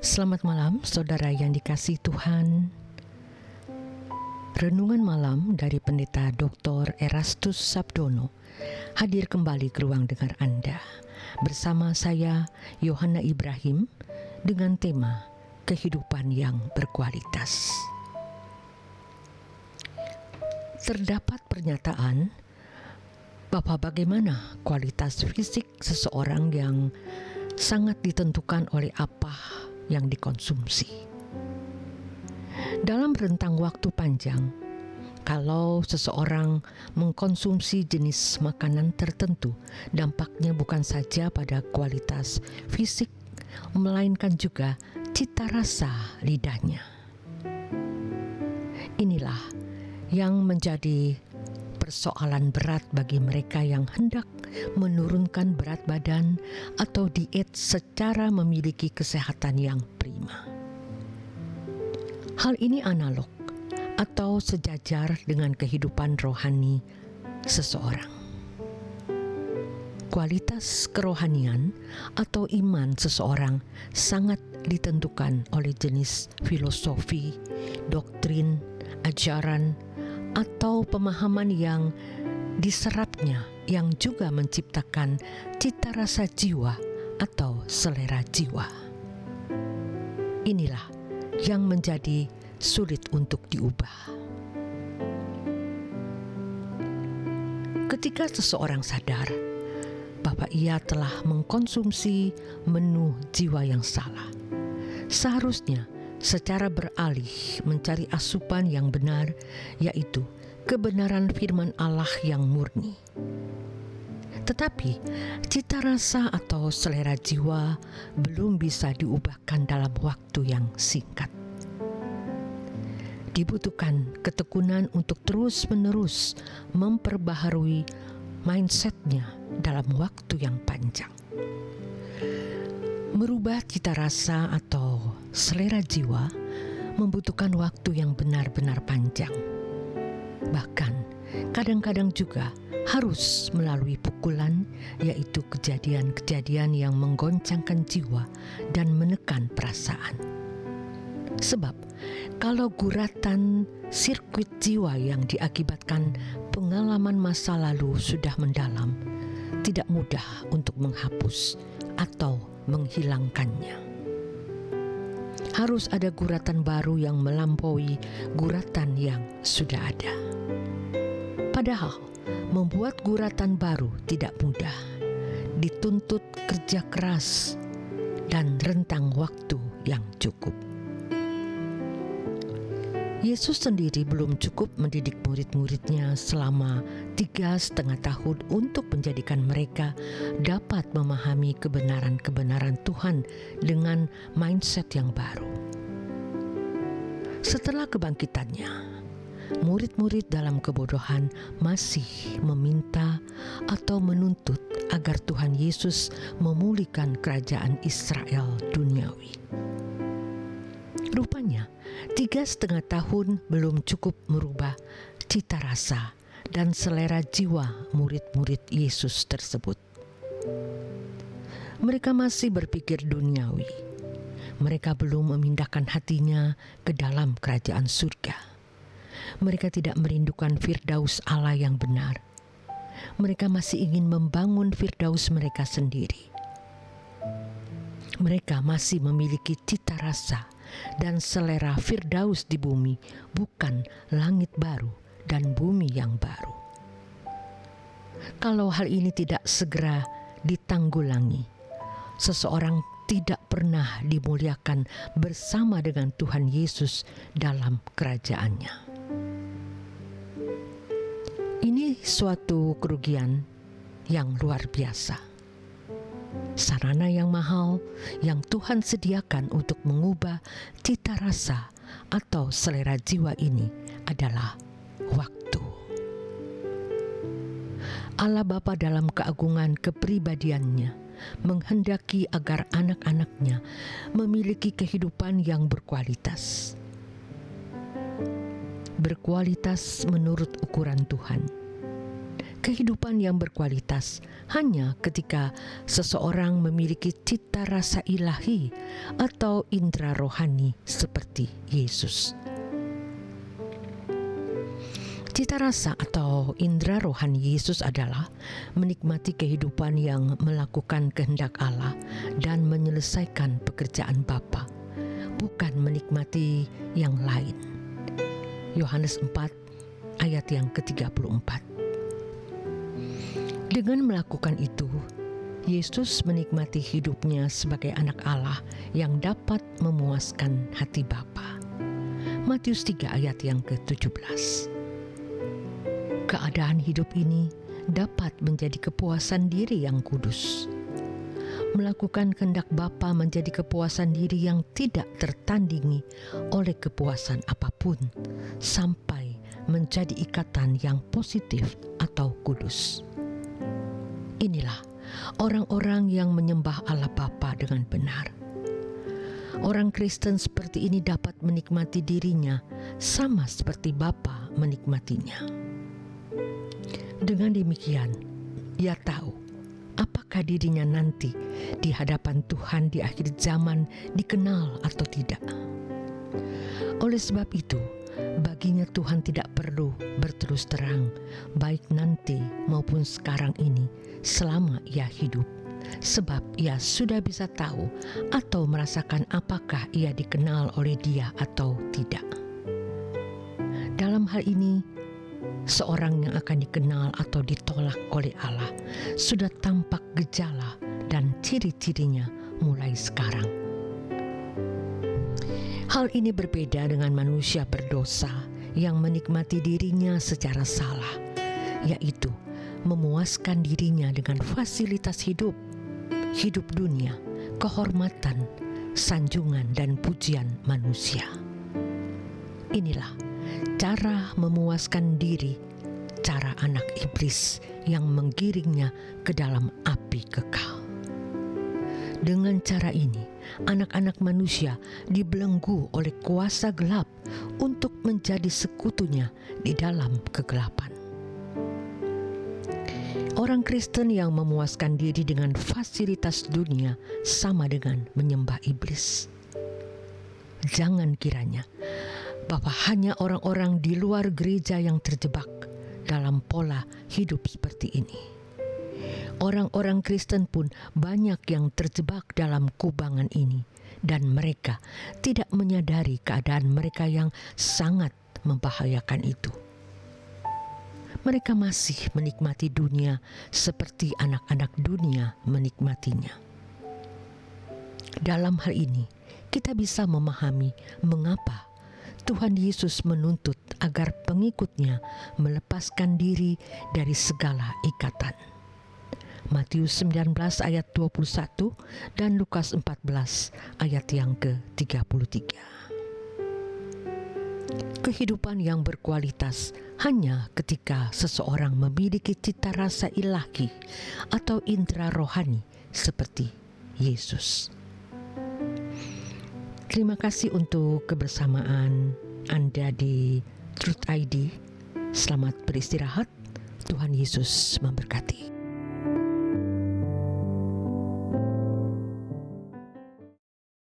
Selamat malam, saudara yang dikasihi Tuhan. Renungan malam dari Pendeta Dr. Erastus Sabdono hadir kembali ke ruang dengar Anda bersama saya, Yohana Ibrahim, dengan tema kehidupan yang berkualitas. Terdapat pernyataan bahwa bagaimana kualitas fisik seseorang yang sangat ditentukan oleh apa yang dikonsumsi. Dalam rentang waktu panjang, kalau seseorang mengkonsumsi jenis makanan tertentu, dampaknya bukan saja pada kualitas fisik, melainkan juga cita rasa lidahnya. Inilah yang menjadi persoalan berat bagi mereka yang hendak menurunkan berat badan atau diet secara memiliki kesehatan yang prima. Hal ini analog atau sejajar dengan kehidupan rohani seseorang. Kualitas kerohanian atau iman seseorang sangat ditentukan oleh jenis filosofi, doktrin, ajaran, atau pemahaman yang diserapnya, yang juga menciptakan cita rasa jiwa atau selera jiwa. Inilah yang menjadi sulit untuk diubah. Ketika seseorang sadar bahwa ia telah mengkonsumsi menu jiwa yang salah, seharusnya secara beralih mencari asupan yang benar, yaitu kebenaran firman Allah yang murni. Tetapi cita rasa atau selera jiwa belum bisa diubahkan dalam waktu yang singkat. Dibutuhkan ketekunan untuk terus-menerus memperbaharui mindsetnya dalam waktu yang panjang. Merubah cita rasa atau selera jiwa membutuhkan waktu yang benar-benar panjang. Bahkan kadang-kadang juga harus melalui pukulan, yaitu kejadian-kejadian yang menggoncangkan jiwa dan menekan perasaan. Sebab kalau guratan sirkuit jiwa yang diakibatkan pengalaman masa lalu sudah mendalam, tidak mudah untuk menghapus atau menghilangkannya. Harus ada guratan baru yang melampaui guratan yang sudah ada. Padahal membuat guratan baru tidak mudah, dituntut kerja keras dan rentang waktu yang cukup. Yesus sendiri belum cukup mendidik murid-muridnya selama 3,5 tahun untuk menjadikan mereka dapat memahami kebenaran-kebenaran Tuhan dengan mindset yang baru. Setelah kebangkitannya, murid-murid dalam kebodohan masih meminta atau menuntut agar Tuhan Yesus memulihkan kerajaan Israel duniawi. Rupanya 3,5 tahun belum cukup merubah cita rasa dan selera jiwa murid-murid Yesus tersebut. Mereka masih berpikir duniawi. Mereka belum memindahkan hatinya ke dalam kerajaan surga. Mereka tidak merindukan firdaus Allah yang benar. Mereka masih ingin membangun firdaus mereka sendiri. Mereka masih memiliki cita rasa dan selera firdaus di bumi, bukan langit baru dan bumi yang baru. Kalau hal ini tidak segera ditanggulangi, seseorang tidak pernah dimuliakan bersama dengan Tuhan Yesus dalam kerajaannya. Ini suatu kerugian yang luar biasa. Sarana yang mahal yang Tuhan sediakan untuk mengubah cita rasa atau selera jiwa ini adalah waktu. Allah Bapa dalam keagungan kepribadiannya menghendaki agar anak-anaknya memiliki kehidupan yang berkualitas. Berkualitas menurut ukuran Tuhan. Kehidupan yang berkualitas hanya ketika seseorang memiliki cita rasa ilahi atau indera rohani seperti Yesus. Cita rasa atau indera rohani Yesus adalah menikmati kehidupan yang melakukan kehendak Allah dan menyelesaikan pekerjaan Bapa, bukan menikmati yang lain. Yohanes 4 ayat yang ke-34. Dengan melakukan itu, Yesus menikmati hidupnya sebagai anak Allah yang dapat memuaskan hati Bapa. Matius 3 ayat yang ke-17. Keadaan hidup ini dapat menjadi kepuasan diri yang kudus. Melakukan kehendak Bapa menjadi kepuasan diri yang tidak tertandingi oleh kepuasan apapun, sampai menjadi ikatan yang positif atau kudus. Inilah orang-orang yang menyembah Allah Bapa dengan benar. Orang Kristen seperti ini dapat menikmati dirinya sama seperti Bapa menikmatinya. Dengan demikian, ia tahu apakah dirinya nanti di hadapan Tuhan di akhir zaman dikenal atau tidak. Oleh sebab itu, baginya Tuhan tidak perlu berterus terang, baik nanti maupun sekarang ini, selama ia hidup, sebab ia sudah bisa tahu atau merasakan apakah ia dikenal oleh Dia atau tidak. Dalam hal ini, seorang yang akan dikenal atau ditolak oleh Allah sudah tampak gejala dan ciri-cirinya mulai sekarang. Hal ini berbeda dengan manusia berdosa yang menikmati dirinya secara salah, yaitu memuaskan dirinya dengan fasilitas hidup dunia, kehormatan, sanjungan, dan pujian manusia. Inilah cara memuaskan diri, cara anak iblis yang menggiringnya ke dalam api kekal. Dengan cara ini, anak-anak manusia dibelenggu oleh kuasa gelap untuk menjadi sekutunya di dalam kegelapan. Orang Kristen yang memuaskan diri dengan fasilitas dunia sama dengan menyembah iblis. Jangan kiranya bahwa hanya orang-orang di luar gereja yang terjebak dalam pola hidup seperti ini. Orang-orang Kristen pun banyak yang terjebak dalam kubangan ini, dan mereka tidak menyadari keadaan mereka yang sangat membahayakan itu. Mereka masih menikmati dunia seperti anak-anak dunia menikmatinya. Dalam hal ini, kita bisa memahami mengapa Tuhan Yesus menuntut agar pengikutnya melepaskan diri dari segala ikatan. Matius 19 ayat 21 dan Lukas 14 ayat yang ke-33. Kehidupan yang berkualitas hanya ketika seseorang memiliki cita rasa ilahi atau indera rohani seperti Yesus. Terima kasih untuk kebersamaan Anda di Truth ID. Selamat beristirahat. Tuhan Yesus memberkati.